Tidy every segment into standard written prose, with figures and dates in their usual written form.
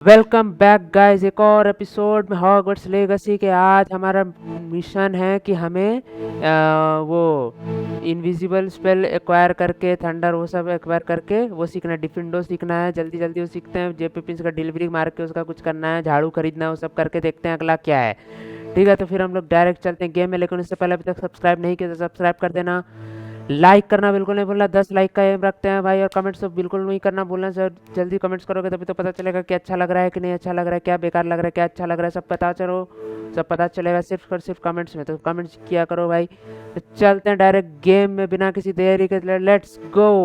Welcome back guys, एक और episode में हॉगवर्ट्स लेगेसी के। आज हमारा मिशन है कि हमें वो इनविजिबल स्पेल एक्वायर करके, थंडर वो सब एक्वायर करके वो सीखना है, डिफिंडो सीखना है। जल्दी जल्दी वो सीखते हैं। J.P.15 का डिलीवरी मार के उसका कुछ करना है, झाड़ू खरीदना है, वो सब करके देखते हैं अगला क्या है। ठीक है, तो फिर हम लोग डायरेक्ट चलते हैं गेम में। लेकिन उससे पहले अभी तक सब्सक्राइब नहीं किया तो सब्सक्राइब कर देना, लाइक करना बिल्कुल नहीं भूलना। 10 लाइक का एम रखते हैं भाई, और कमेंट्स तो बिल्कुल नहीं करना भूलना सर। जल्दी कमेंट्स करोगे तभी तो पता चलेगा कि अच्छा लग रहा है कि नहीं अच्छा लग रहा है, क्या बेकार लग रहा है, क्या अच्छा लग रहा है, सब पता चलेगा सिर्फ और सिर्फ कमेंट्स में। तो कमेंट्स किया करो भाई। तो चलते हैं डायरेक्ट गेम में बिना किसी देरी के। Let's go.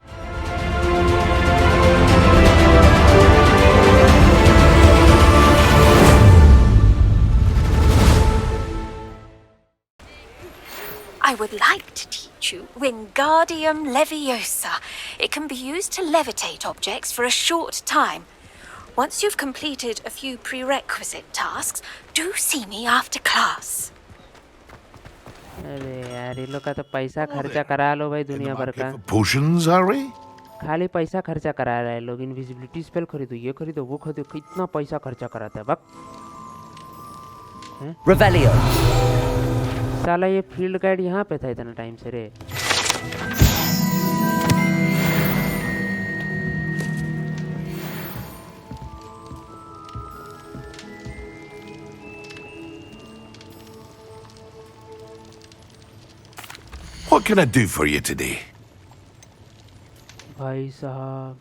I would like to teach you Wingardium Leviosa. It can be used to levitate objects for a short time. Once you've completed a few prerequisite tasks, do see me after class. अरे यार, ये लोग का तो पैसा खर्चा करा लो भाई दुनिया भर का। Potions, are we? खाली पैसा खर्चा करा रहे हैं लोग। इनविजिबिलिटी स्पेल खरीदो, ये खरीदो, वो खरीदो, कितना पैसा खर्चा कराता है बक। Revelio. साला ये फील्ड गाइड यहाँ पे था इतना टाइम से रे। What can I do for you today? भाई साहब,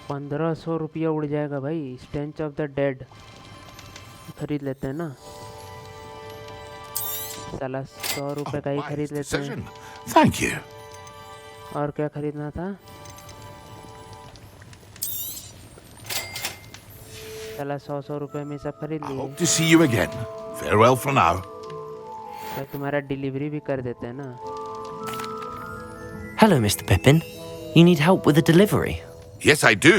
₹1500 उड़ जाएगा भाई। स्टेंच ऑफ द डेड खरीद लेते हैं ना, साला ₹100 का ही खरीद लेते हैं। Thank you. और क्या खरीदना था? साला 100 रुपए में सब खरीद लिए। Hope to see you again. Farewell for now. तो तुम्हारा डिलीवरी भी कर देते हैं ना। Hello, Mr. Pippin. You need help with a delivery? Yes, I do.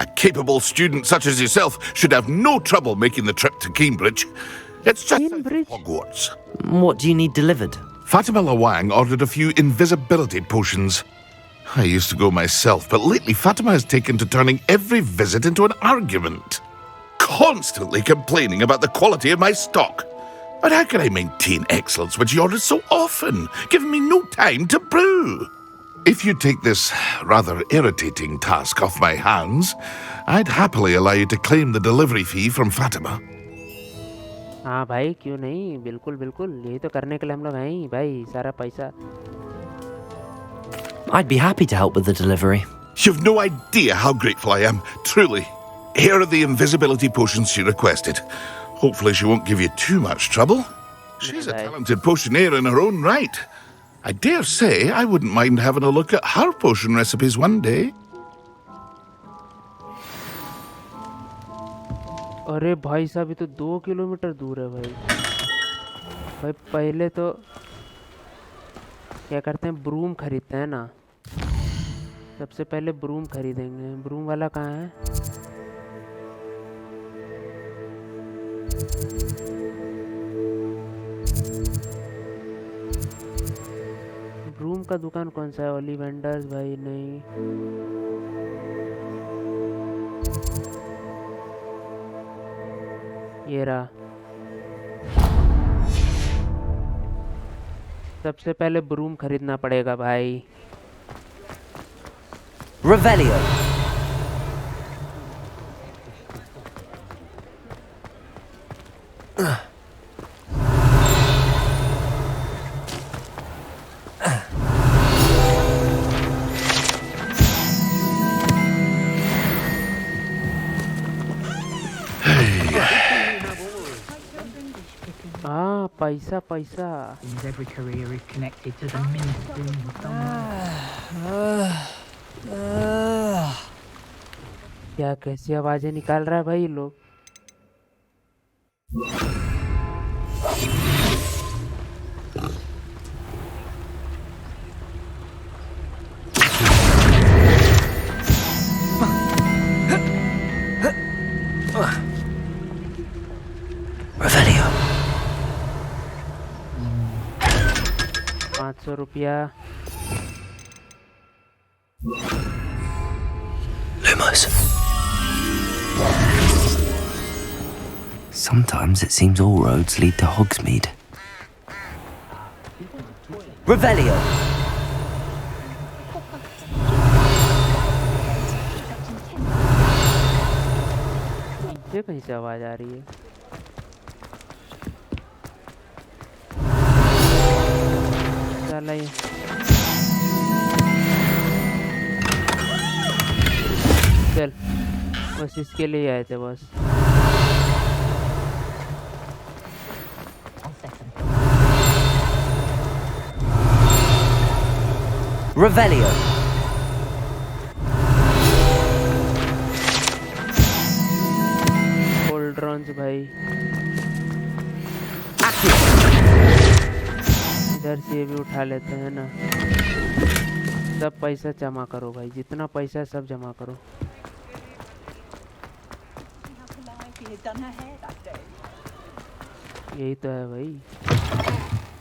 A capable student such as yourself should have no trouble making the trip to Cambridge. It's just Cambridge? Hogwarts. What do you need delivered? Fatima Lawang ordered a few invisibility potions. I used to go myself, but lately Fatima has taken to turning every visit into an argument. Constantly complaining about the quality of my stock. But how can I maintain excellence when she orders so often, giving me no time to brew? If you take this rather irritating task off my hands, I'd happily allow you to claim the delivery fee from Fatima. हाँ भाई, क्यों नहीं, बिल्कुल बिल्कुल, यही तो करने के लिए हम लोग हैं ही भाई। सारा पैसा I'd be happy to help with the delivery. You've no idea how grateful I am, truly. Here are the invisibility potions she requested. Hopefully she won't give you too much trouble. She's a talented potioneer in her own right. I dare say I wouldn't mind having a look at her potion recipes one day. अरे भाई साहब, ये तो 2 kilometre दूर है भाई। भाई पहले तो क्या करते हैं, ब्रूम खरीदते हैं ना। सबसे पहले ब्रूम खरीदेंगे। ब्रूम वाला कहाँ है? ब्रूम का दुकान कौन सा है? ओलिवेंडर्स भाई नहीं। ये रहा। सबसे पहले ब्रूम खरीदना पड़ेगा भाई। Revelio. हाँ, पैसा पैसा। Seems every career is connected to the ministry of somewhere. क्या कैसी आवाजें निकाल रहा है भाई ये लोग। Revelio. ₹500। Lumos. Sometimes it seems all roads lead to Hogsmeade. Revelio. ये कहीं से आवाज आ रही है? साला ये चल, बस इसके लिए आए थे बस। Revelio. ड्रोन्स भाई इधर से ये भी उठा लेते हैं ना। सब पैसा जमा करो भाई, जितना पैसा सब जमा करो। यही तो है भाई।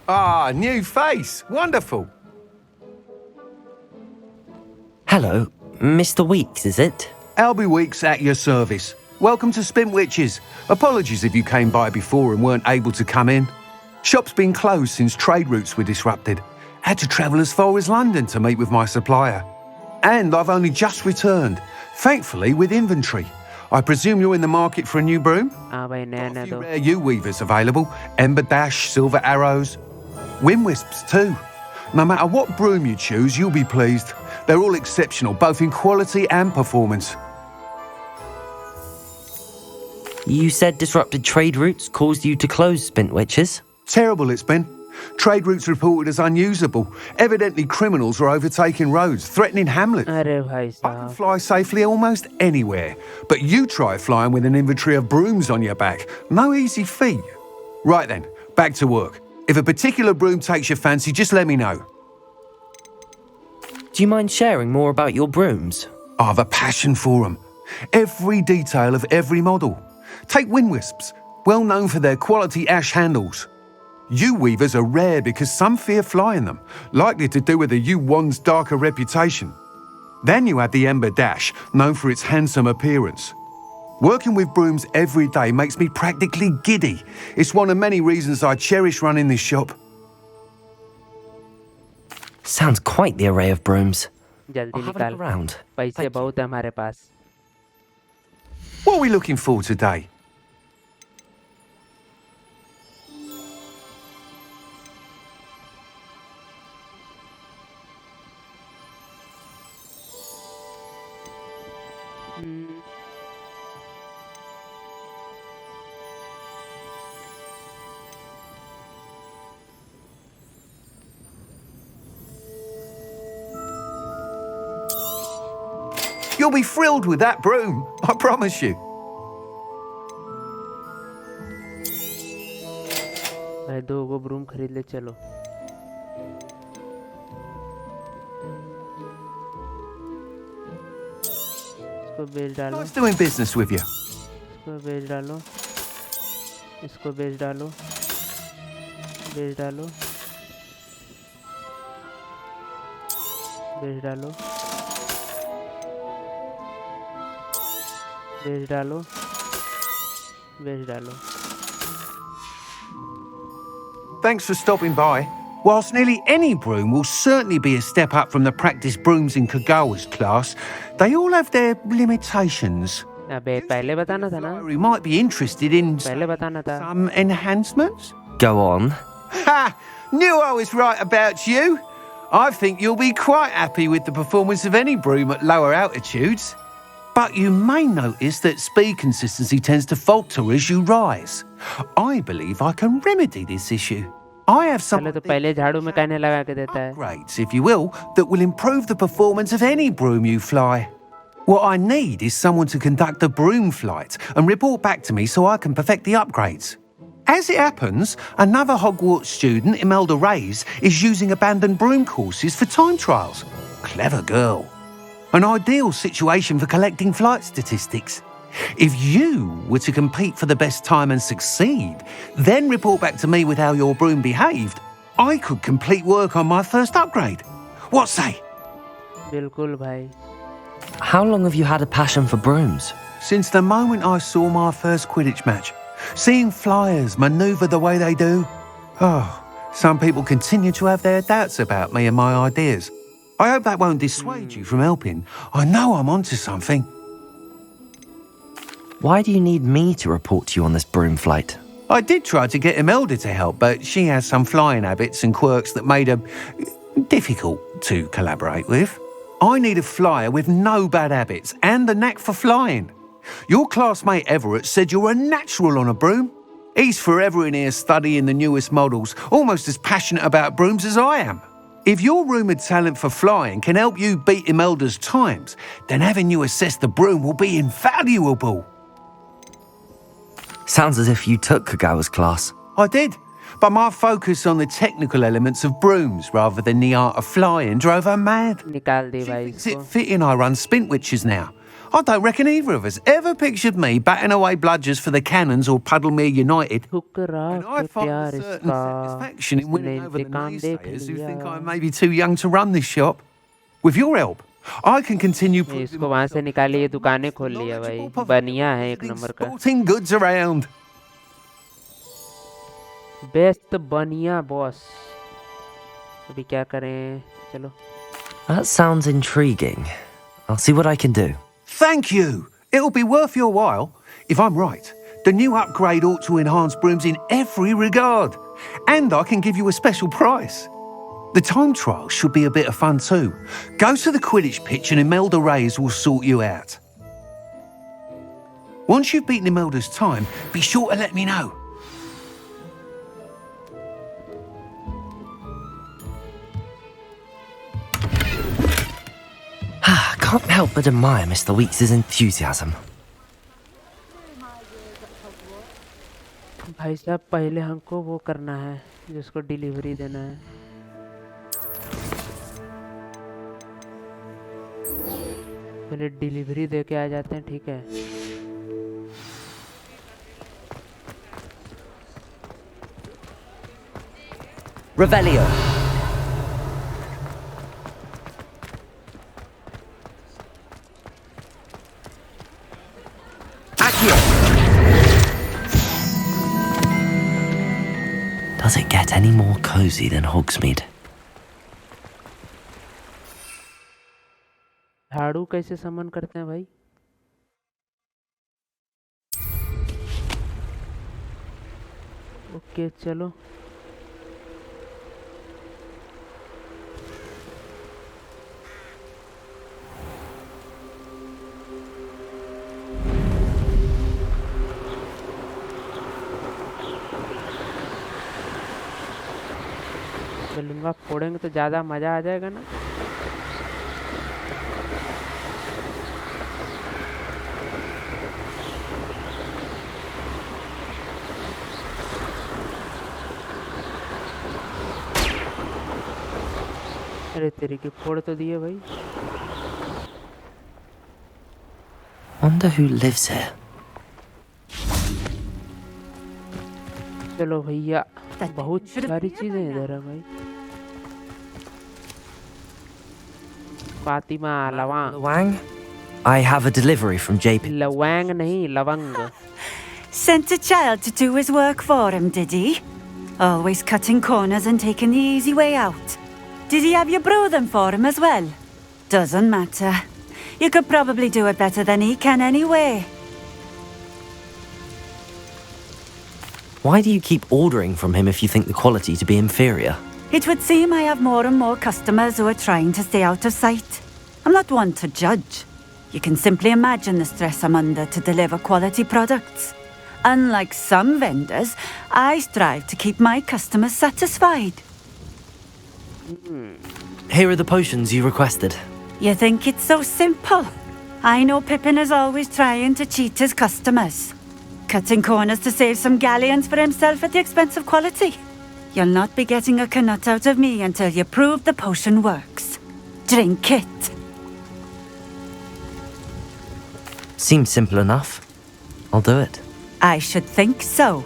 Ah, new face. Wonderful. Hello, Mr. Weeks, is it? Albie Weeks at your service. Welcome to Spintwitches. Apologies if you came by before and weren't able to come in. Shop's been closed since trade routes were disrupted. Had to travel as far as London to meet with my supplier. And I've only just returned, thankfully with inventory. I presume you're in the market for a new broom? हाँ भाई नया Got a नया few दो। rare U-weavers available. Ember Dash, Silver Arrows. Wind Wisps too. No matter what broom you choose, you'll be pleased. They're all exceptional, both in quality and performance. You said disrupted trade routes caused you to close Spintwitches? Terrible it's been. Trade routes reported as unusable. Evidently criminals are overtaking roads, threatening hamlets. अरे भाई I can साहब, fly safely almost anywhere, but you try flying with an inventory of brooms on your back. No easy feat. Right then, back to work. If a particular broom takes your fancy, just let me know. Do you mind sharing more about your brooms? I have a passion for them. Every detail of every model. Take Wind Wisps, well known for their quality ash handles. U-weavers are rare because some fear flying them, likely to do with the U-1's darker reputation. Then you have the Ember Dash, known for its handsome appearance. Working with brooms every day makes me practically giddy. It's one of many reasons I cherish running this shop. Sounds quite the array of brooms. जल्दी I'll have a look निकाल, around. पैसे Thank you. बहुत है हमारे पास। What are we looking for today? You'll be thrilled with that broom, I promise you. भाई 2 गो broom खरीद ले चलो। इसको बेच डालो, Nice doing business with you. इसको बेच डालो, इसको बेच डालो, बेच डालो, बेच डालो, बेच डालो, बेच डालो। Thanks for stopping by. Whilst nearly any broom will certainly be a step up from the practice brooms in Kagawa's class, they all have their limitations. अबे पहले बताना था ना, We might be interested in पहले बताना था। some enhancements. Go on. Ha! Knew I was right about you. I think you'll be quite happy with the performance of any broom at lower altitudes. But you may notice that speed consistency tends to falter as you rise. I believe I can remedy this issue. I have some पहले तो पहले झाड़ू में कहने लगा के देता है। upgrades, if you will, that will improve the performance of any broom you fly. What I need is someone to conduct a broom flight and report back to me so I can perfect the upgrades. As it happens, another Hogwarts student, Imelda Reyes, is using abandoned broom courses for time trials. Clever girl. An ideal situation for collecting flight statistics. If you were to compete for the best time and succeed, then report back to me with how your broom behaved, I could complete work on my first upgrade. What say? बिल्कुल भाई। How long have you had a passion for brooms? Since the moment I saw my first Quidditch match, seeing flyers manoeuvre the way they do. Oh, some people continue to have their doubts about me and my ideas. I hope that won't dissuade you from helping. I know I'm onto something. Why do you need me to report to you on this broom flight? I did try to get Imelda to help, but she has some flying habits and quirks that made her difficult to collaborate with. I need a flyer with no bad habits and the knack for flying. Your classmate Everett said you're a natural on a broom. He's forever in here studying the newest models, almost as passionate about brooms as I am. If your rumoured talent for flying can help you beat Imelda's times, then having you assess the broom will be invaluable. Sounds as if you took Kagawa's class. I did, but my focus on the technical elements of brooms rather than the art of flying drove her mad. निकाल दे She भाई thinks it इसको। fitting I run Spintwitches now. I don't reckon either of us ever pictured me batting away bludgers for the Cannons or Puddlemere United. ठुकरा And I के find प्यार a certain इसका, satisfaction in winning उसने over the इंतकाम देख naysayers who think लिया। I may be too young to run this shop. With your help, I can continue proving इसको वहां से निकालिए, दुकानें खोल लिया भाई, बनिया है एक नंबर का, sporting goods around. बेस्ट बनिया बॉस। अभी क्या करें, चलो। That sounds intriguing. I'll see what I can do. Thank you. It'll be worth your while. If I'm right, the new upgrade ought to enhance brooms in every regard. And I can give you a special price. The time trial should be a bit of fun too. Go to the Quidditch pitch and Imelda Reyes will sort you out. Once you've beaten Imelda's time, be sure to let me know. Can't help but admire Mr. Weeks' enthusiasm. भाई साहब पहले हमको वो करना है, जिसको delivery देना है। पहले डिलीवरी दे के आ जाते हैं, ठीक है। Revelio. Does it get any more cozy than Hogsmeade? झाड़ू कैसे समन करते हैं भाई? ओके चलो। बैलून फोड़ेंगे तो ज़्यादा मज़ा आ जाएगा ना। अरे तेरी की फोड़ तो दिए भाई। Wonder who lives here. चलो भैया, बहुत सारी चीजें इधर है भाई। Fatima लवांग। Wang? I have a delivery from JP. लवांग नहीं, लवंग। Sent a child to do his work for him, did he? Always cutting corners and taking the easy way out. Did he have you brew them for him as well? Doesn't matter. You could probably do it better than he can anyway. Why do you keep ordering from him if you think the quality to be inferior? It would seem I have more and more customers who are trying to stay out of sight. I'm not one to judge. You can simply imagine the stress I'm under to deliver quality products. Unlike some vendors, I strive to keep my customers satisfied. Here are the potions you requested. You think it's so simple? I know Pippin is always trying to cheat his customers. Cutting corners to save some galleons for himself at the expense of quality. You'll not be getting a canut out of me until you prove the potion works. Drink it. Seems simple enough. I'll do it. I should think so.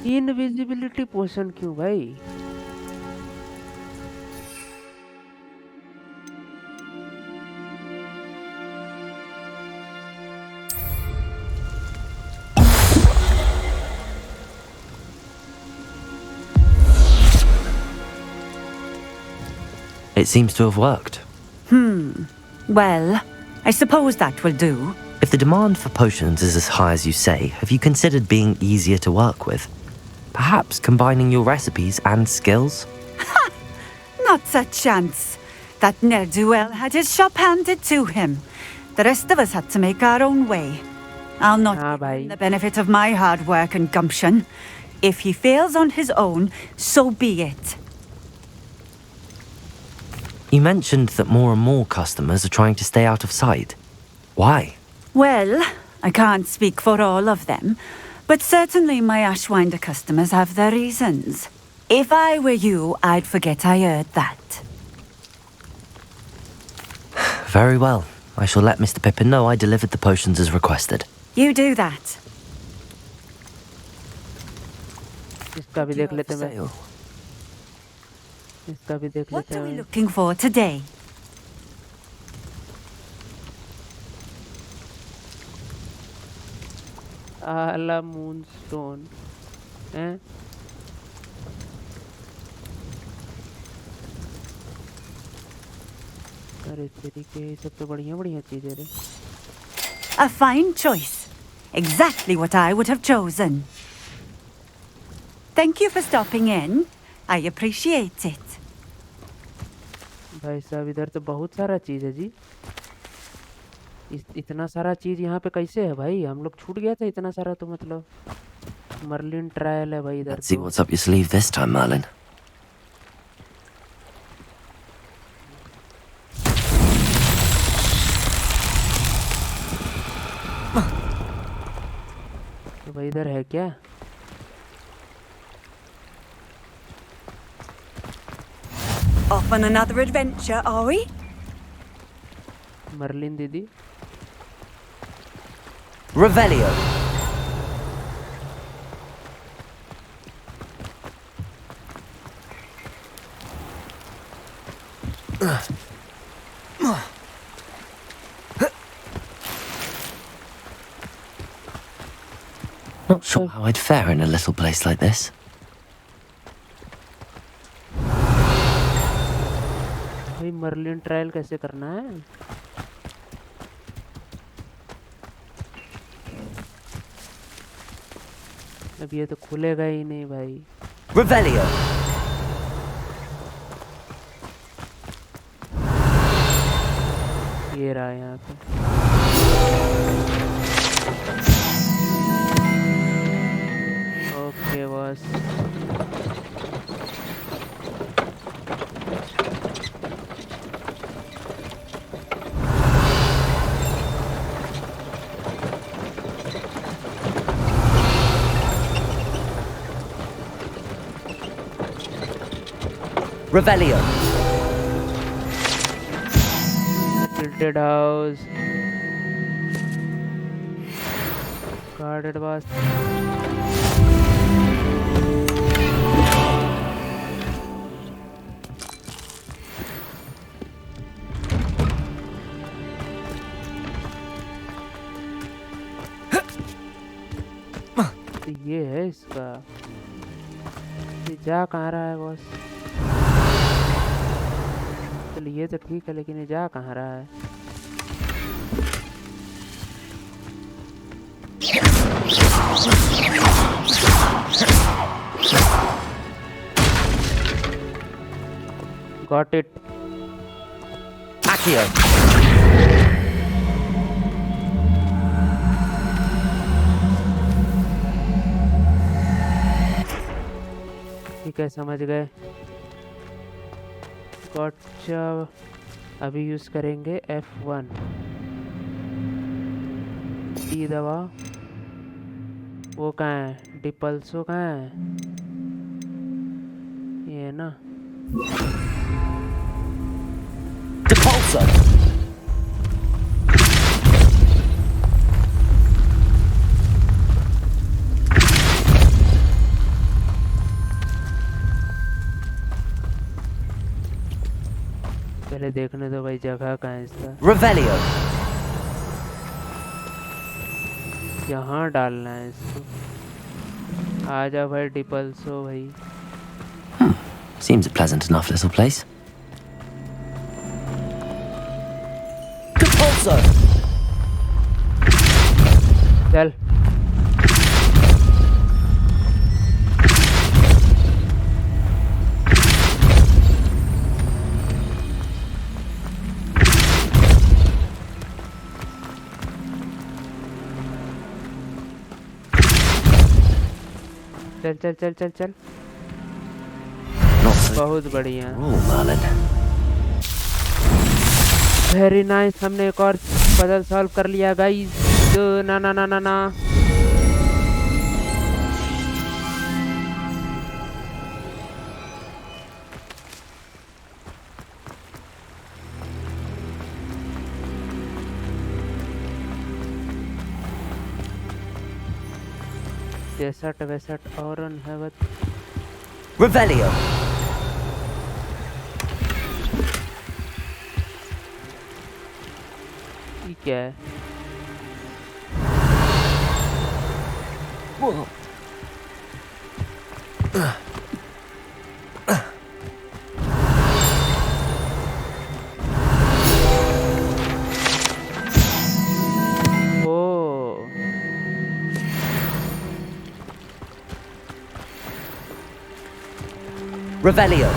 Invisibility potion क्यों भाई? It seems to have worked. Well, I suppose that will do. If the demand for potions is as high as you say, have you considered being easier to work with? Perhaps combining your recipes and skills? Not a chance. That ne'er-do-well had his shop handed to him. The rest of us had to make our own way. I'll not हाँ give him भाई। the benefit of my hard work and gumption. If he fails on his own, so be it. You mentioned that more and more customers are trying to stay out of sight. Why? Well, I can't speak for all of them, but certainly my Ashwinder customers have their reasons. If I were you, I'd forget I heard that. Very well. I shall let Mr. Pippin know I delivered the potions as requested. You do that. इसका भी देख लेते हैं Sale. इसका भी देख What लेते are we हैं। looking for today? आला मूनस्टोन हैं? अरे तेरी के ये सब तो बढ़िया बढ़िया चीजें रे। A fine choice. Exactly what I would have chosen. Thank you for stopping in. I appreciate it. भाई साहब इधर तो बहुत सारा चीज है जी। इतना सारा चीज यहाँ पे कैसे है भाई? हम लोग छूट गया था इतना सारा तो मतलब। मर्लिन ट्रायल है भाई इधर Let's see तो। what's up your sleeve this time, Merlin. तो भाई इधर है क्या? Off on another adventure, are we? Merlin दीदी। Revelio. Not sure how I'd fare in a little place like this. भाई मर्लिन ट्रायल कैसे करना है? अब ये तो खुलेगा ही नहीं भाई। Revelio. ये रहा यहाँ पे। Okay boss. Revelio. Tilted house. Guarded was. तो ये है इसका। ये जा कहाँ रहा है बॉस? चलिए ये तो ठीक है लेकिन ये जा कहाँ रहा है? Got it. Accio. ठीक है समझ गए। गॉटचा अभी यूज करेंगे F1 डी दबा। वो कहाँ है? डिपल्सो कहाँ है? ये है ना। Depulso. पहले देखने दो भाई जगह कहाँ है इसका। Revelio. यहाँ डालना है इसको। आ जा भाई डिपल्सो भाई। Seems a pleasant enough little place. Compulso. चल चल चल चल चल चल। Not so बहुत बढ़िया, cool, Merlin. Very nice. हमने एक और पजल सॉल्व कर लिया गाइस। ना ना ना ना ना जैसठ वैसठ और अनहवत। Revelio. ये क्या है? Whoa. ओ Revelio.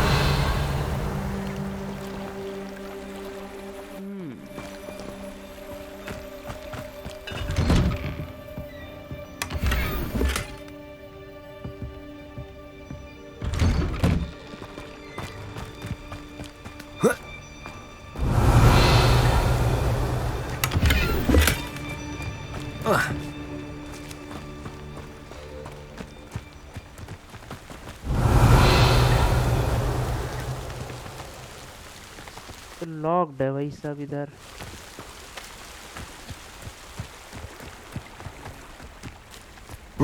तो लॉक्ड है भाई सब इधर।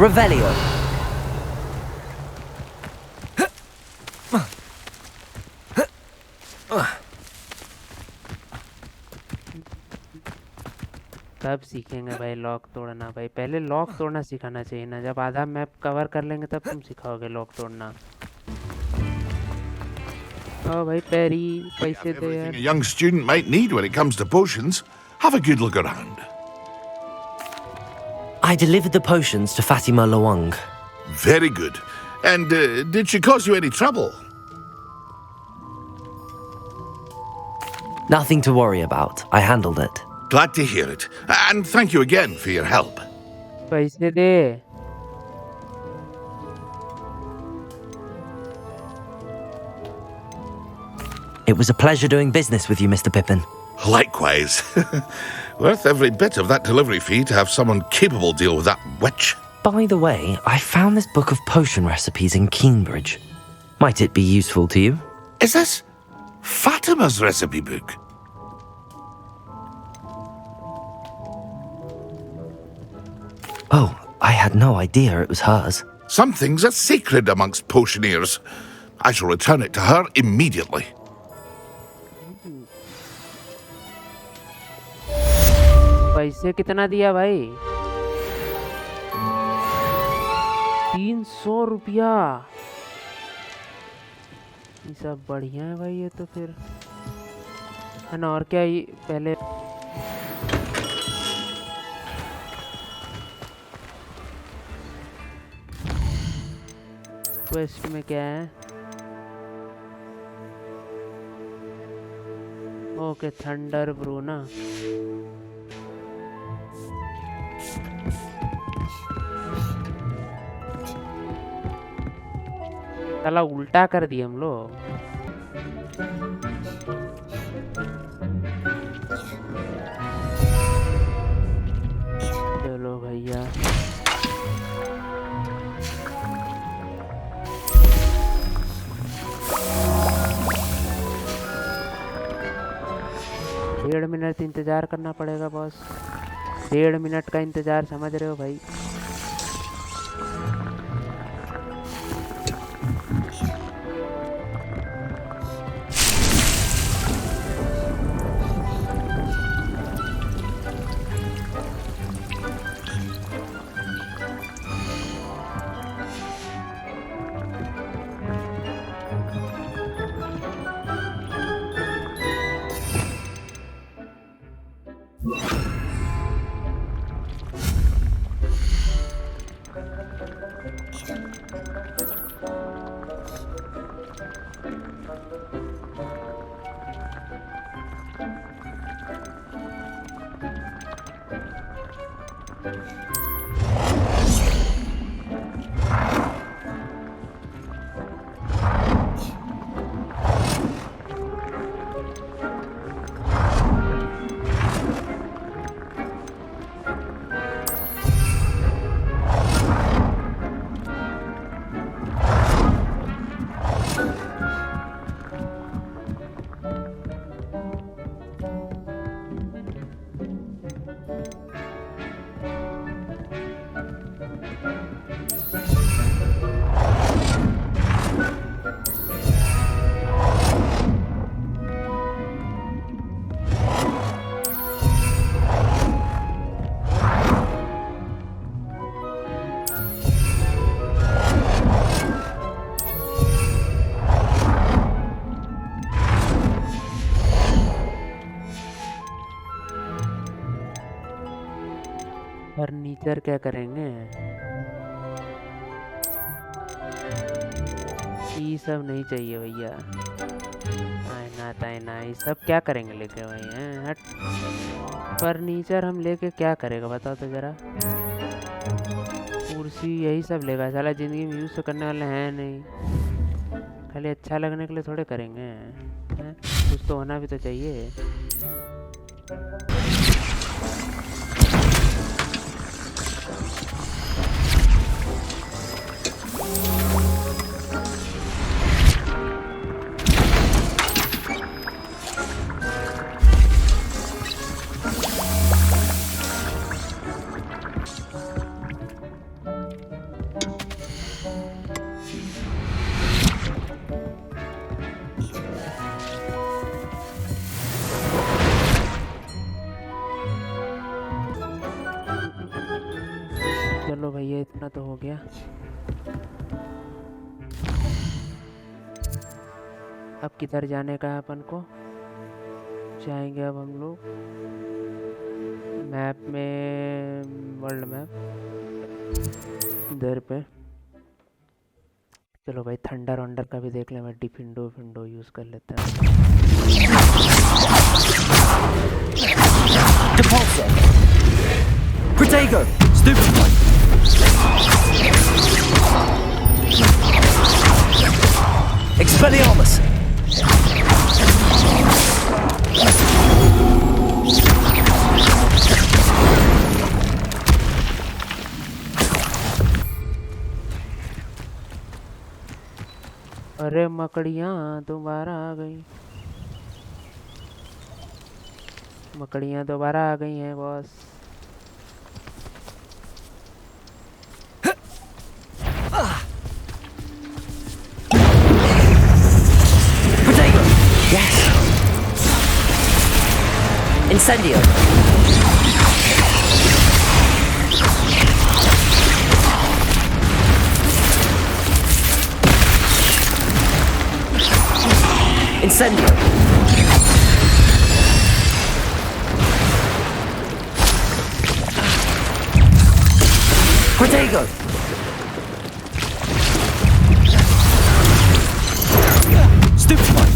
Revelio. कब सीखेंगे भाई लॉक तोड़ना? भाई पहले लॉक तोड़ना सिखाना चाहिए ना। जब आधा मैप कवर कर लेंगे तब तुम सिखाओगे लॉक तोड़ना। ओ भाई पैरी पैसे दे Everything यार। a young student might need when it comes to potions. Have a good look around. I delivered the potions to Fatima Lawang. Very good. And did she cause you any trouble? Nothing to worry about. I handled it. Glad to hear it. And thank you again for your help. पैसे दे। It was a pleasure doing business with you, Mr. Pippin. Likewise. Worth every bit of that delivery fee to have someone capable deal with that witch. By the way, I found this book of potion recipes in Cambridge. Might it be useful to you? Is this Fatima's recipe book? Oh, I had no idea it was hers. Some things are sacred amongst potioneers. I shall return it to her immediately. पैसे कितना दिया भाई? 300 रुपया। ये सब बढ़िया है भाई। ये तो फिर है ना। और क्या ये पहले क्वेस्ट में क्या है? ओके थंडर ब्रू ना। साला उल्टा कर दिए हम लोग। चलो भैया। डेढ़ मिनट इंतजार करना पड़ेगा बॉस। 1.5 मिनट का इंतजार, समझ रहे हो भाई? फर्नीचर क्या करेंगे? ये सब नहीं चाहिए भैया। आईना ताईना ये सब क्या करेंगे लेके भाई हैं? हट। फर्नीचर हम लेके क्या करेगा बताओ तो जरा। कुर्सी यही सब लेगा साला, जिंदगी में यूज़ तो करने वाले हैं नहीं, खाली अच्छा लगने के लिए थोड़े करेंगे हैं? कुछ तो होना भी तो चाहिए। चलो भैया इतना तो हो गया। अब किधर जाने का है अपन को? जाएंगे अब हम लोग मैप में, वर्ल्ड मैप इधर पे। चलो भाई थंडर वंडर का भी देख लें, मैं डिफिंडो फिंडो यूज़ कर लेते हैं। Protego! Stupid one! Expelliarmus! अरे मकड़ियाँ दोबारा आ गई, मकड़ियाँ दोबारा आ गई हैं boss. Yes! Incendio! Incendio! Protego! Stupid one!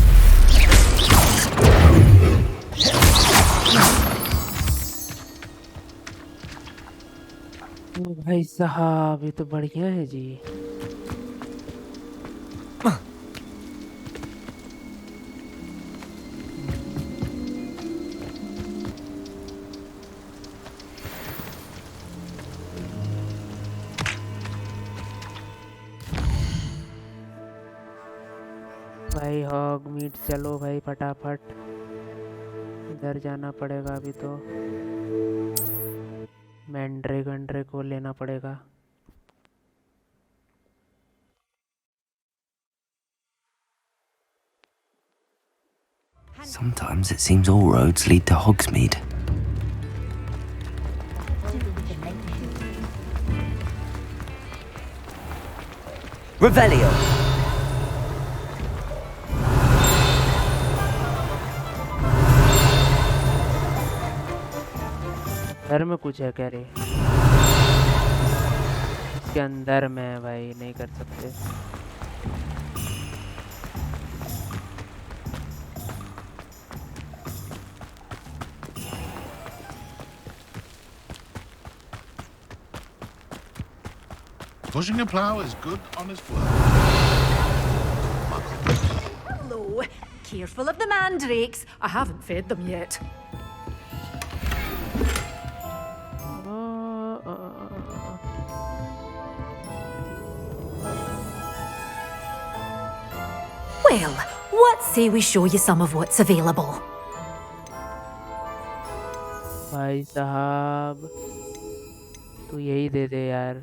भाई साहब ये तो बढ़िया है जी। भाई हॉग मीट चलो भाई फटाफट, इधर जाना पड़ेगा अभी तो। मैंड्रे को लेना पड़ेगा। Sometimes it seems all roads lead to Hogsmeade. Revelio! घर में कुछ है कह रहे, उसके अंदर में है भाई, नहीं कर सकते। Pushing a plow is good honest work. Hello. Careful of the mandrakes. I haven't fed them yet. Well, what say we show you some of what's available? भाई साहब तू यही दे दे यार।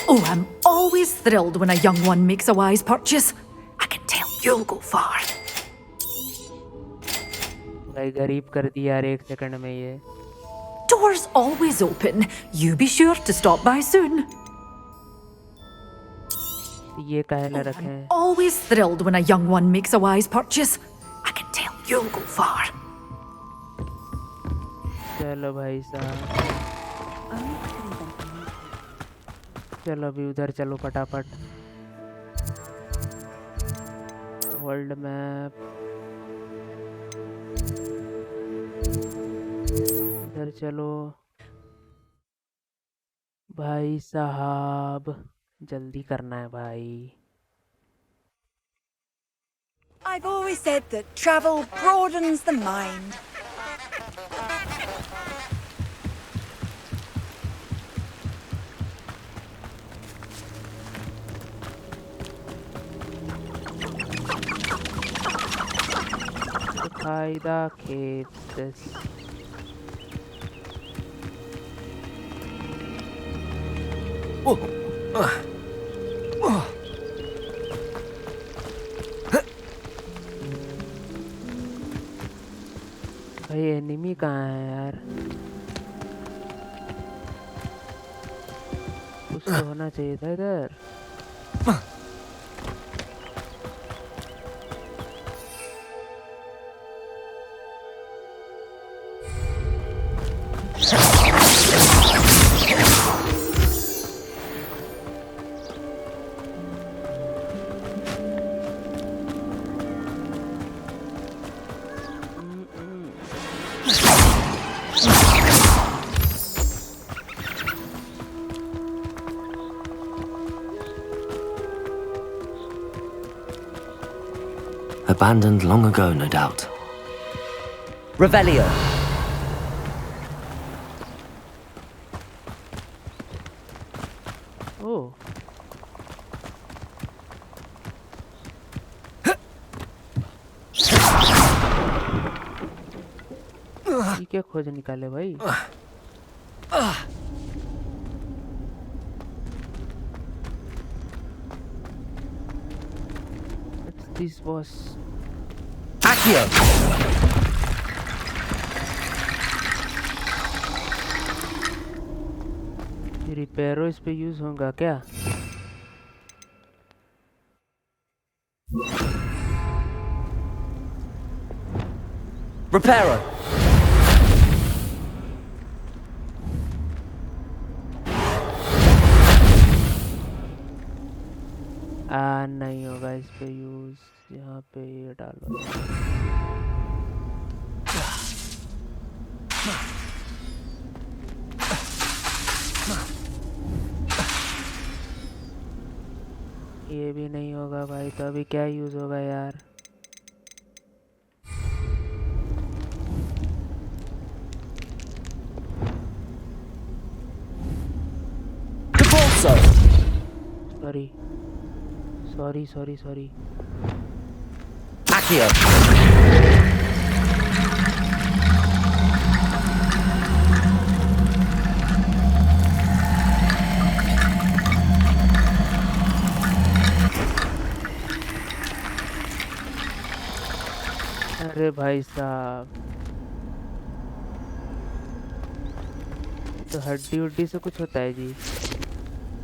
Oh, I'm always thrilled when a young one makes a wise purchase. I can tell you'll go far. भाई गरीब कर दिया यार 1 सेकंड में ये। Doors always open. You be sure to stop by soon. ये काहे रखे हैं? Always thrilled when a young one makes a wise purchase. I can tell you'll go far. चलो भाई साहब, चलो अभी उधर चलो फटाफट। वर्ल्ड मैप, उधर चलो भाई साहब, जल्दी करना है भाई। I've always said that travel broadens the mind. Qaida caves. भाई एनिमी कहाँ है यार? कुछ तो होना चाहिए था इधर। Abandoned long ago, no doubt. Revelio! Oh. ये क्या खोज निकाले भाई? What's this boss? Accio! रिपेयरो इस पे यूज होगा क्या? Reparo! नहीं होगा इस पे यूज। यहाँ पे ये डालो। ये भी नहीं होगा भाई, तो अभी क्या यूज होगा यार? सॉरी। Accio! अरे भाई साहब, तो हड्डी उड्डी से कुछ होता है जी?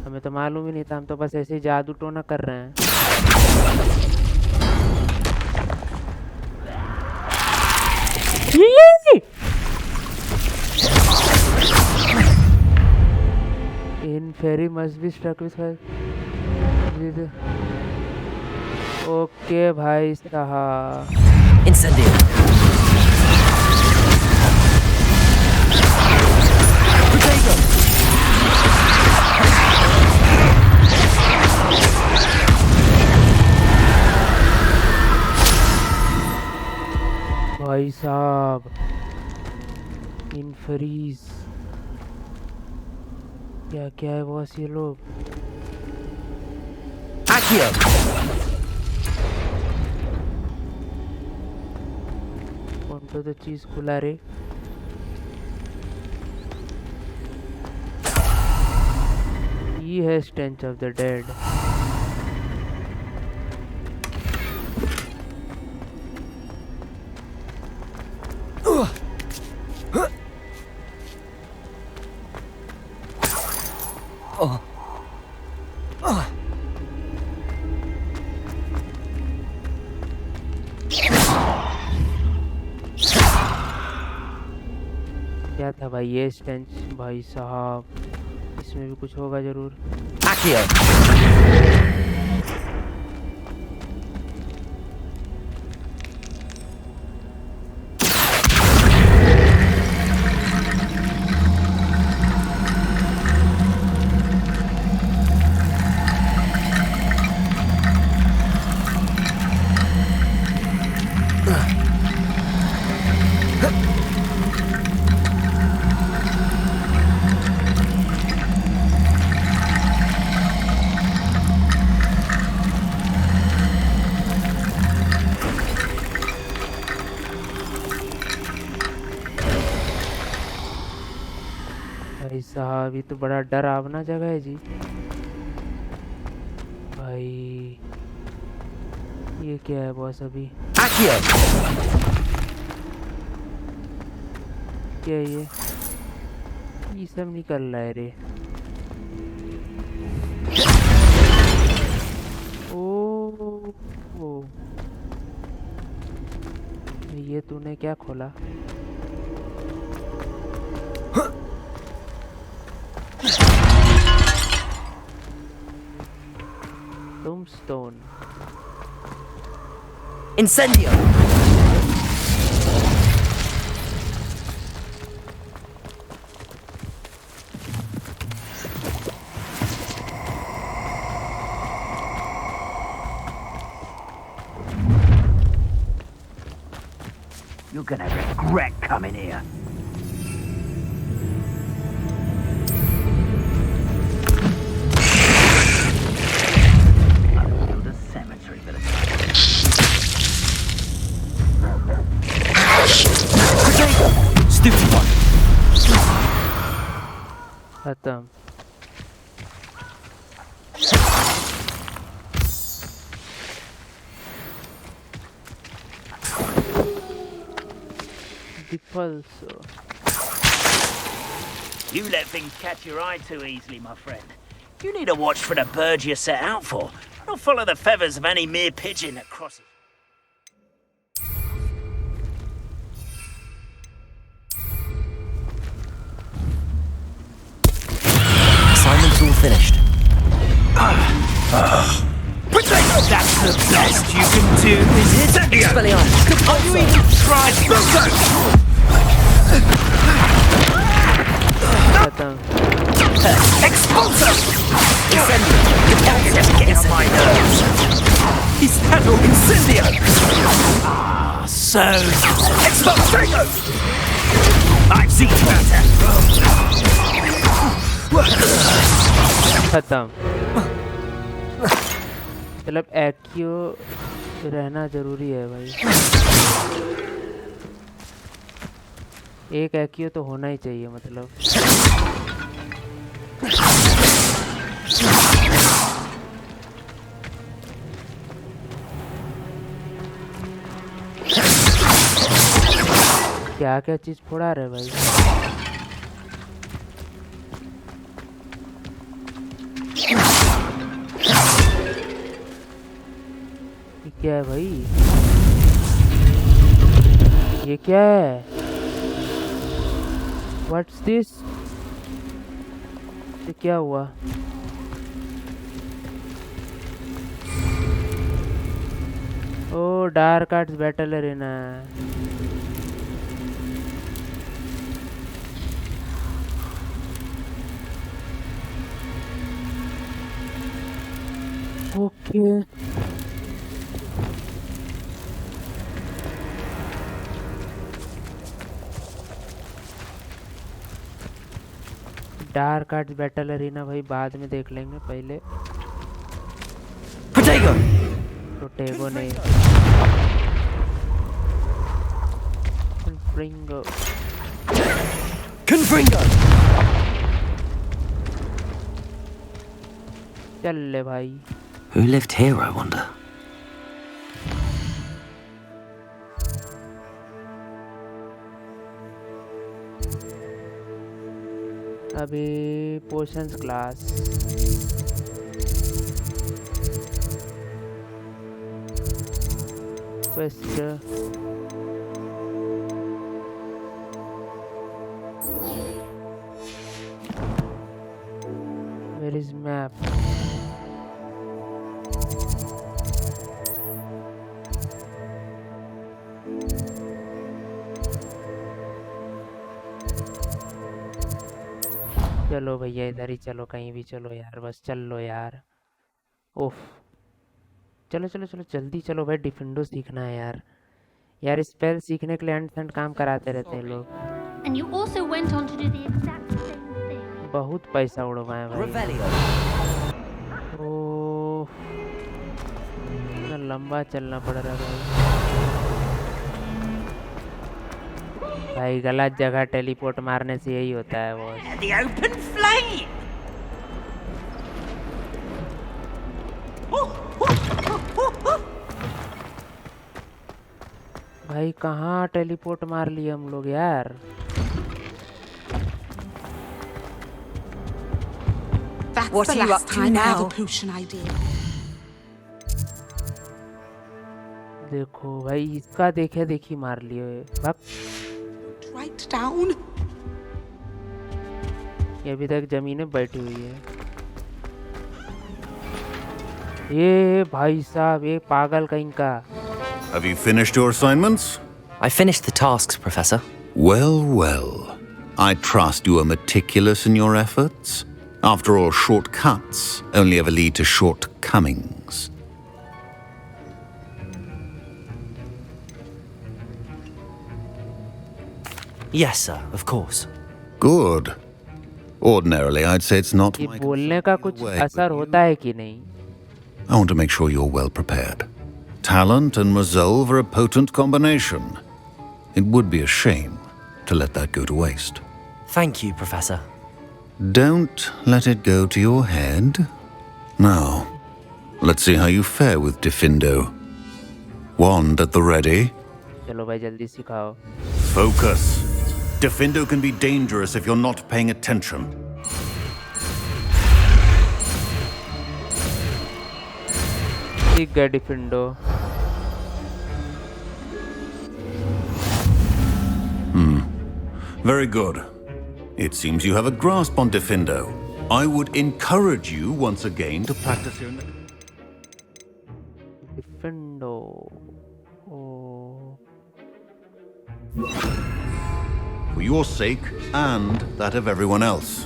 हमें तो मालूम ही नहीं था, हम तो बस ऐसे ही जादू टोना कर रहे हैं। Inferi must be struck with fire. Okay भाई साहब। Incendio. भाई साहब इन्फरीज क्या क्या है बॉस ये लोग। कौन तो चीज खुला रे। ये है स्टेंच ऑफ द डेड। क्या था भाई ये स्टेंच भाई साहब, इसमें भी कुछ होगा जरूर। भाई साहब ये तो बड़ा डरावना जगह है जी। भाई ये क्या है बॉस अभी। क्या ये सब निकल रहा है रे। ओ ये तूने क्या खोला। Tombstone. Incendio. You're gonna regret coming here. Stupid one. खत्म। You let things catch your eye too easily, my friend. You need to watch for the birds you're set out for. Don't follow the feathers of any mere pigeon that crosses. Assignment's all finished. That's the best you can do, is it? Expelliarmus. Are you even tried? खत्म। Expulsor! Incendio! Get on my nerves! He's handled Incendio! Ah, so... Expulsor! I've seen better! खत्म। मतलब एक्यो रहना जरूरी है भाई। एक एक्यो तो होना ही चाहिए मतलब। क्या क्या चीज फोड़ा रहे भाई। ये क्या है भाई? ये क्या है? What's this? ये क्या हुआ? Oh dark arts battle arena. Okay dark arts battle arena भाई बाद में देख लेंगे, पहले टोटेगो नहीं Confringo! चल ले भाई। Who lived here, I wonder? अभी potions class quest where is map? चलो भैया इधर ही चलो, कहीं भी चलो यार, बस चल लो यार। ओफ चलो चलो चलो जल्दी चलो भाई, डिफेंडो सीखना है यार। यार स्पेल सीखने के लिए एंड काम कराते रहते हैं लोग। And you also went on to do the exact same thing. बहुत पैसा उड़वाए भाई। ओह इतना लंबा चलना पड़ रहा है भाई। गलत जगह टेलीपोर्ट मारने से यही होता है वो। The open flame! भाई कहाँ टेलीपोर्ट मार लिए हम लोग यार। What are you up to now? देखो भाई इसका देखे देखी मार लिए Right down. ये अभी तक जमीन में बैठी हुई है। ये भाई साहब ये पागल कहीं का। Have you finished your assignments? I finished the tasks, Professor. Well, well. I trust you are meticulous in your efforts. After all, shortcuts only ever lead to shortcomings. Yes, sir, of course. Good. Ordinarily, I'd say it's not ये my बोलने का कुछ असर होता है कि नहीं? I want to make sure you're well prepared. Talent and resolve are a potent combination. It would be a shame to let that go to waste. Thank you, Professor. Don't let it go to your head. Now, let's see how you fare with Defindo. Wand at the ready. चलो भाई जल्दी सिखाओ। Focus. Defindo can be dangerous if you're not paying attention. ठीक है डिफेंडो। Very good. It seems you have a grasp on Defindo. I would encourage you once again to practice here in the... डिफेंडो। For your sake and that of everyone else.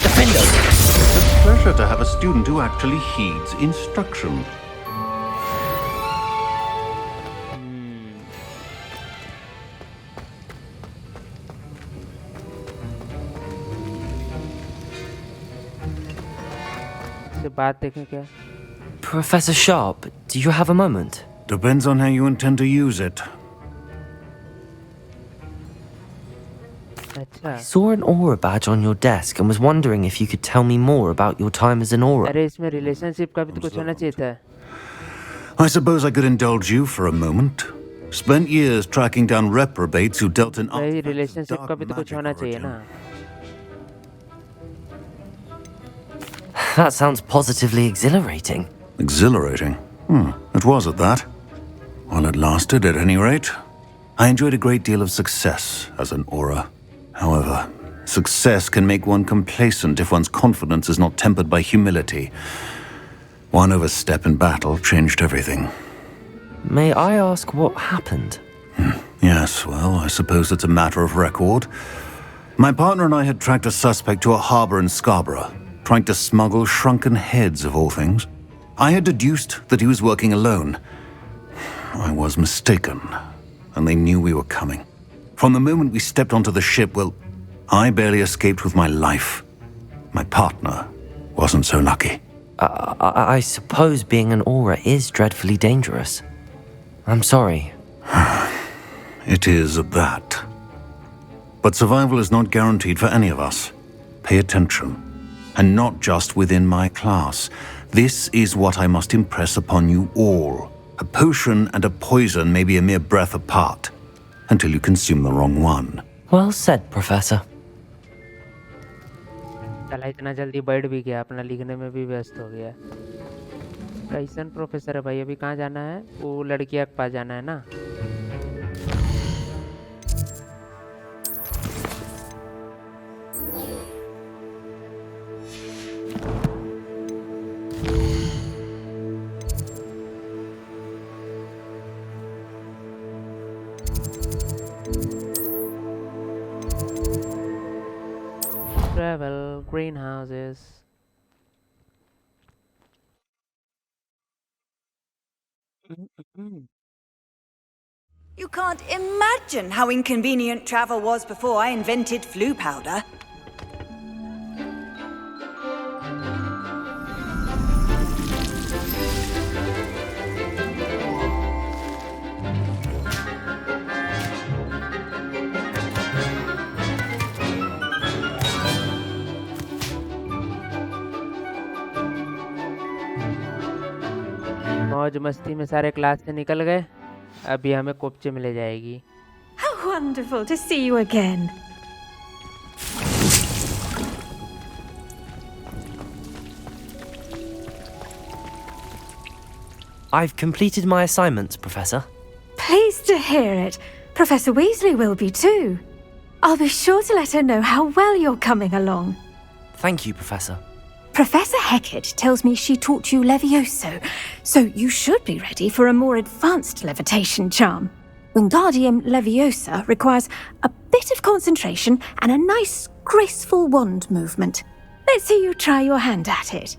Defindo! It's a pleasure to have a student who actually heeds instruction. बात देखें क्या? Professor Sharp, do you have a moment? Depends on how you intend to use it. I saw an aura badge on your desk and was wondering if you could tell me more about your time as an aura. अरे इसमें relationship का भी तो कुछ होना चाहिए था। I suppose I could indulge you for a moment. Spent years tracking down reprobates who dealt in भाई रिलेशनशिप का भी तो कुछ होना चाहिए ना। That sounds positively exhilarating. Exhilarating? It was at that. While it lasted, at any rate, I enjoyed a great deal of success as an aura. However, success can make one complacent if one's confidence is not tempered by humility. One overstep in battle changed everything. May I ask what happened? Yes, well, I suppose it's a matter of record. My partner and I had tracked a suspect to a harbor in Scarborough, trying to smuggle shrunken heads of all things. I had deduced that he was working alone. I was mistaken, and they knew we were coming. From the moment we stepped onto the ship, well, I barely escaped with my life. My partner wasn't so lucky. I suppose being an aura is dreadfully dangerous. I'm sorry. It is at that. But survival is not guaranteed for any of us. Pay attention. And not just within my class. This is what I must impress upon you all. A potion and a poison may be a mere breath apart, until you consume the wrong one. Well said, Professor. चला इतना जल्दी बढ़ भी गया, अपना लिखने में भी व्यस्त हो गया। कैसन प्रोफेसर है भाई, अभी कहाँ जाना है? वो लड़कियाँ के पास जाना है ना? Travel, greenhouses. You can't imagine how inconvenient travel was before I invented flu powder. मौज मस्ती में सारे क्लास से निकल गए, अभी हमें कोपचे में ले जाएगी। How wonderful to see you again. I've completed my assignments, Professor. Pleased to hear it. Professor Weasley will be too. I'll be sure to let her know how well you're coming along. Thank you, Professor. Professor Hecat tells me she taught you Levioso, so you should be ready for a more advanced levitation charm. Wingardium Leviosa requires a bit of concentration and a nice, graceful wand movement. Let's see you try your hand at it.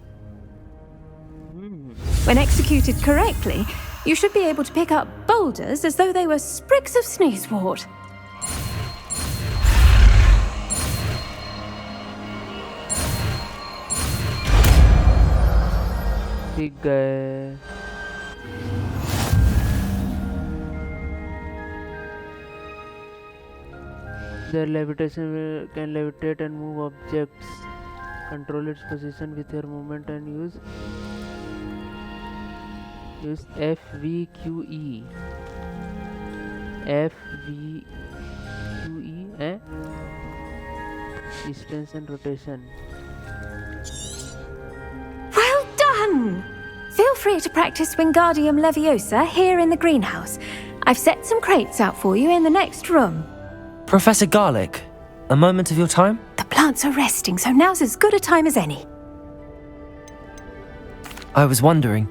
When executed correctly, you should be able to pick up boulders as though they were sprigs of sneezewort. दिख गए। The levitation can levitate and move objects. Control its position with your movement and use FVQE. FVQE, distance and rotation. Well done! Feel free to practice Wingardium Leviosa here in the greenhouse. I've set some crates out for you in the next room. Professor Garlick, a moment of your time? The plants are resting, so now's as good a time as any. I was wondering,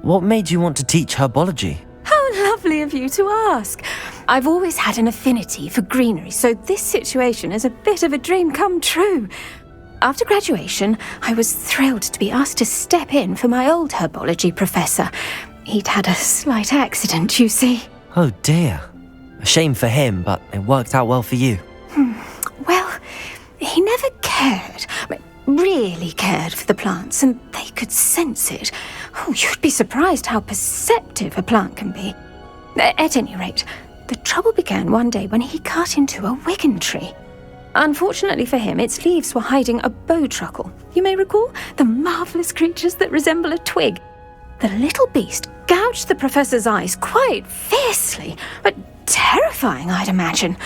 what made you want to teach herbology? How lovely of you to ask. I've always had an affinity for greenery, so this situation is a bit of a dream come true. After graduation, I was thrilled to be asked to step in for my old herbology professor. He'd had a slight accident, you see. Oh dear. A shame for him, but it worked out well for you. Well, he never cared, really cared for the plants, and they could sense it. Oh, you'd be surprised how perceptive a plant can be. At any rate, the trouble began one day when he cut into a Wigan tree. Unfortunately for him, its leaves were hiding a bowtruckle. You may recall the marvellous creatures that resemble a twig. The little beast gouged the professor's eyes quite fiercely, but terrifying, I'd imagine.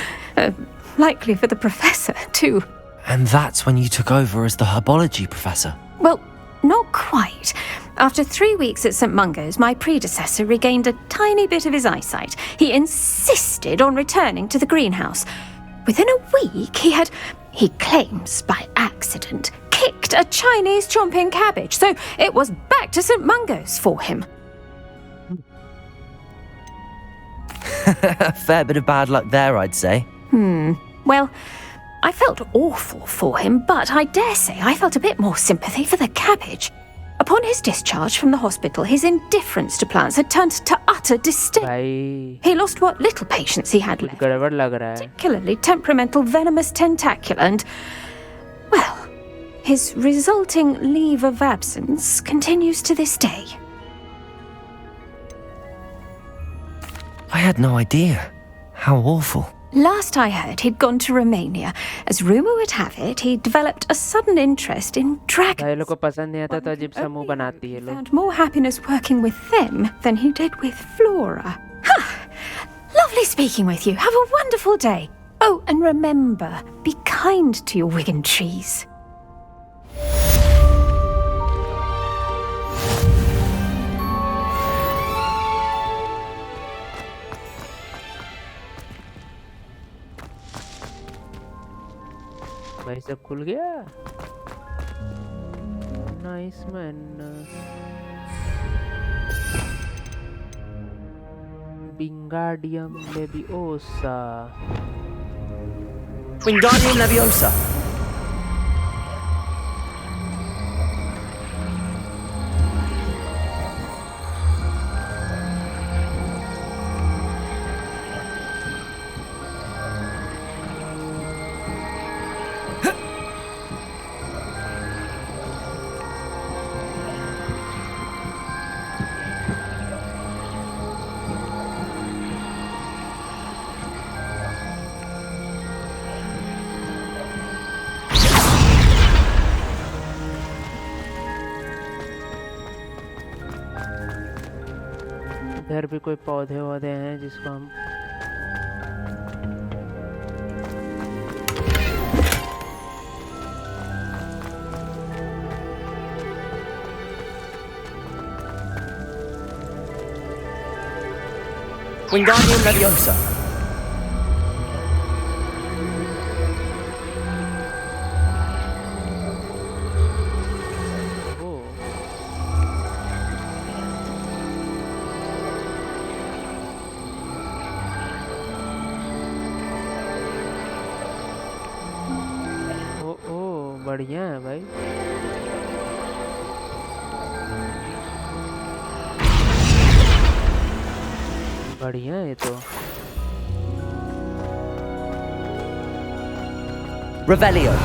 Likely for the professor, too. And that's when you took over as the herbology professor? Well, not quite. After 3 weeks at St. Mungo's, my predecessor regained a tiny bit of his eyesight. He insisted on returning to the greenhouse. Within a week, he claims by accident, kicked a Chinese chomping cabbage, so it was back to St. Mungo's for him. A fair bit of bad luck there, I'd say. Well, I felt awful for him, but I dare say I felt a bit more sympathy for the cabbage. Upon his discharge from the hospital, his indifference to plants had turned to utter disdain. भाई He lost what little patience he had कुछ left, गड़बड़ लग रहा है. particularly temperamental venomous tentacula, and, well, his resulting leave of absence continues to this day. I had no idea. How awful. Last I heard, he'd gone to Romania. As rumour would have it, he developed a sudden interest in dragons. भाई लोग को पसंद नहीं आता तो अजीब सा मुंह बनाती है लोग. Found more happiness working with them than he did with Flora. Lovely speaking with you. Have a wonderful day. Oh, and remember, be kind to your Wigan trees. भाई सब खुल गया. Nice man. Wingardium Leviosa. Wingardium Leviosa. इधर भी कोई पौधे वौधे हैं जिसको हम Wingardium Leviosa. बढ़िया है भाई. बढ़िया है तो. Revelio.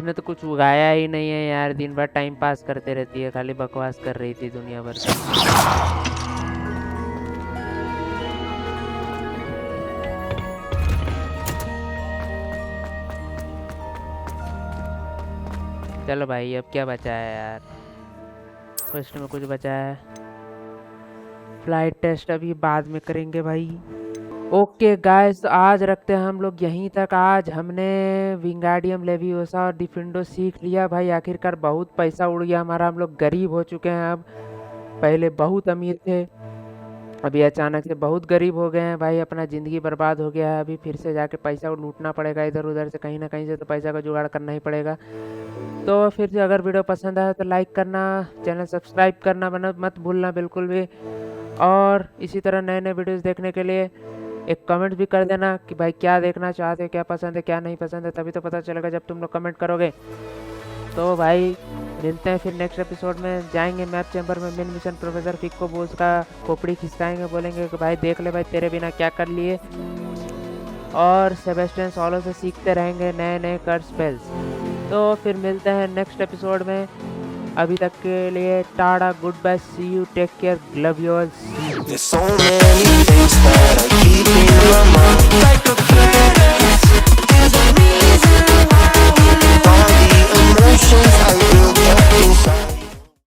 इसने तो कुछ उगाया ही नहीं है यार. दिन भर टाइम पास करते रहती है. खाली बकवास कर रही थी दुनिया भर की. चलो भाई अब क्या बचा है यार. फर्स्ट में कुछ बचा है. फ्लाइट टेस्ट अभी बाद में करेंगे भाई. ओके गाइस, तो आज रखते हैं हम लोग यहीं तक. आज हमने विंगार्डियम लेवियोसा और डिफेंडो सीख लिया भाई. आखिरकार बहुत पैसा उड़ गया हमारा. हम लोग गरीब हो चुके हैं अब. पहले बहुत अमीर थे, अभी अचानक से बहुत गरीब हो गए हैं भाई. अपना ज़िंदगी बर्बाद हो गया है. अभी फिर से जाके पैसा लूटना पड़ेगा इधर उधर से, कहीं ना कहीं से तो पैसा का जुगाड़ करना ही पड़ेगा. तो फिर अगर वीडियो पसंद आए तो लाइक करना, चैनल सब्सक्राइब करना मत भूलना बिल्कुल भी। और इसी तरह नए नए वीडियोस देखने के लिए एक कमेंट भी कर देना कि भाई क्या देखना चाहते हो, क्या पसंद है क्या नहीं पसंद है, तभी तो पता चलेगा जब तुम लोग कमेंट करोगे। तो भाई मिलते हैं फिर नेक्स्ट एपिसोड में। जाएंगे मैप चैम्बर में मेन मिशन, प्रोफेसर फिक को उसका खोपड़ी खिसकाएंगे, बोलेंगे कि भाई देख ले भाई तेरे बिना क्या कर लिए। और सेबेस्टियन सॉलो से सीखते रहेंगे नए नए कर्स स्पेल्स। तो फिर मिलते हैं नेक्स्ट एपिसोड में। अभी तक के लिए tata, good bye, see you, take care, love you all.